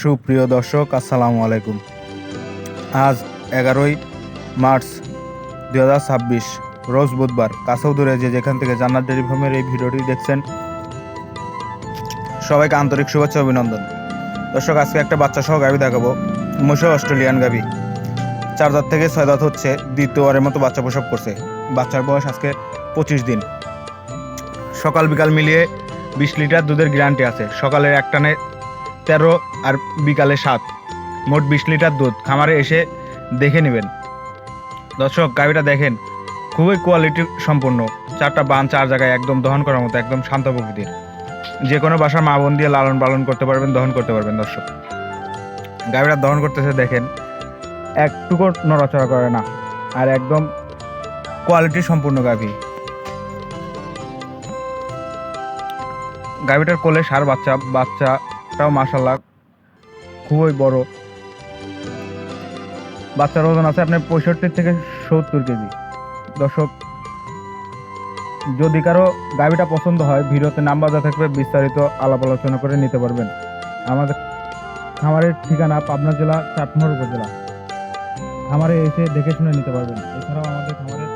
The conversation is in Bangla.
সুপ্রিয় দর্শক, আসসালামু আলাইকুম। আজ 11ই মার্চ 2026, রোজ বুধবার। কাছাউদুরে যে যেখান থেকে জান্নাত ডেইরি ফার্মের এই ভিডিওটি দেখছেন, সবাইকে আন্তরিক শুভেচ্ছা অভিনন্দন। দর্শক, আজকে একটা বাচ্চা সহ গাভী দেখাবো। মহিষা অস্ট্রেলিয়ান গাভী, 4 দাঁত থেকে 6 দাঁত হচ্ছে, দ্বিতীয়বারের মতো বাচ্চা প্রসব করছে। বাচ্চার বয়স আজকে 25 দিন। সকাল বিকাল মিলিয়ে 20 লিটার দুধের গ্যারান্টি আছে। সকালের এক টানে 13 আর বিকালে 7, মোট 20 লিটার দুধ। খামারে এসে দেখে নেবেন। দর্শক, গাভীটা দেখেন, খুবই কোয়ালিটি সম্পন্ন। 4টা বান 4 জায়গায়, একদম দহন করার মতো, একদম শান্ত প্রকৃতির। যে কোনো বাসার মা বোন দিয়ে লালন পালন করতে পারবেন, দহন করতে পারবেন। দর্শক, গাভীটা দহন করতেছে দেখেন, একটুকু নড়াচড়া করে না, আর একদম কোয়ালিটি সম্পূর্ণ গাভী। গাভীটার কোলে ষাঁড় বাচ্চাটাও মাশাআল্লাহ খুবই বড়। বাচ্চার ওজন আছে আপনার 65 থেকে 70 কেজি। দর্শক, যদি কারো গাভীটা পছন্দ হয়, ভিডিওতে নাম্বার দেওয়া থাকবে, বিস্তারিত আলাপ আলোচনা করে নিতে পারবেন। আমাদের খামারের ঠিকানা পাবনা জেলা চাটমোহর উপজেলা। খামারে এসে দেখে শুনে নিতে পারবেন। এছাড়াও আমাদের খামারের